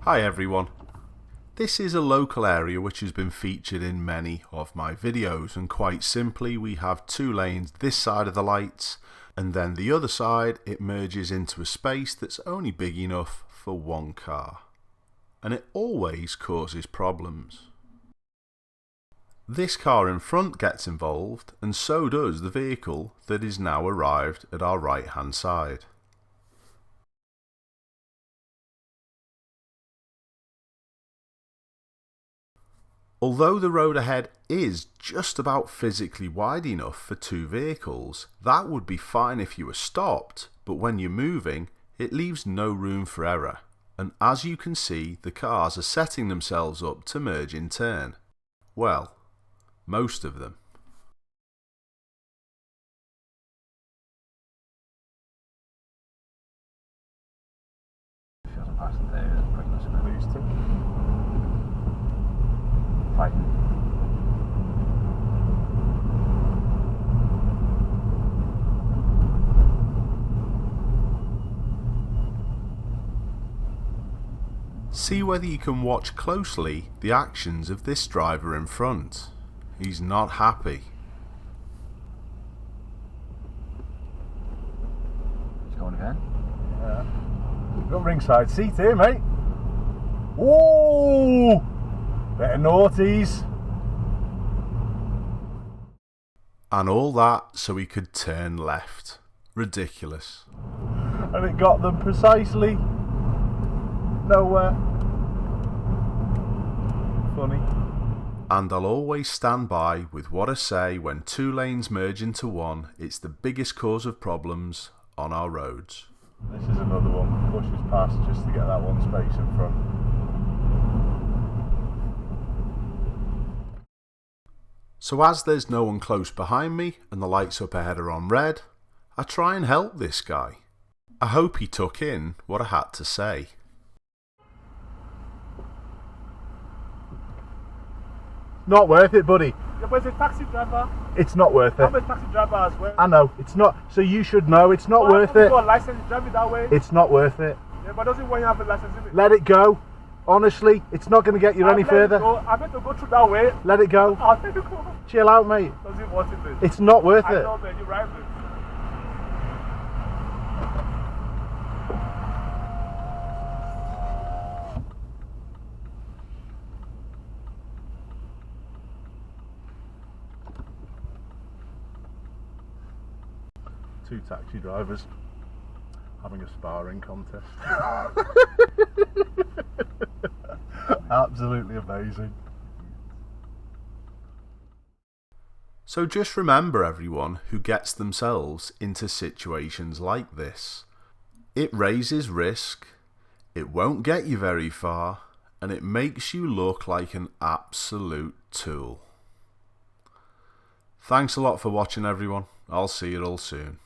Hi everyone. This is a local area which has been featured in many of my videos, and quite simply we have two lanes this side of the lights and then the other side it merges into a space that's only big enough for one car, and it always causes problems. This car in front gets involved, and so does the vehicle that is now arrived at our right hand side. Although the road ahead is just about physically wide enough for two vehicles, that would be fine if you were stopped, but when you're moving, it leaves no room for error, and as you can see, the cars are setting themselves up to merge in turn. Well, most of them. See whether you can watch closely the actions of this driver in front. He's not happy. He's going again? Yeah. We've got ringside seat here, mate. Whoa! Better naughties. And all that so he could turn left. Ridiculous. And it got them precisely nowhere. Funny. And I'll always stand by with what I say: when two lanes merge into one, it's the biggest cause of problems on our roads. This is another one that pushes past just to get that one space in front. So as there's no one close behind me and the lights up ahead are on red, I try and help this guy. I hope he took in what I had to say. Not worth it, buddy. Yeah, but it's a taxi driver. It's not worth it. I'm a taxi driver as well. I know, it's not. So you should know it's not worth it. You got a license, drive it that way. It's not worth it. Yeah, but doesn't want you have a license. Let it go. Honestly, it's not going to get you any further. I'm meant to go through that way. Let it go. I'll let you go. Chill out, mate. Doesn't want it. It's not worth I it. know, man. You're right, man. Two taxi drivers having a sparring contest. Absolutely amazing. So just remember, everyone who gets themselves into situations like this, it raises risk, it won't get you very far, and it makes you look like an absolute tool. Thanks a lot for watching, everyone. I'll see you all soon.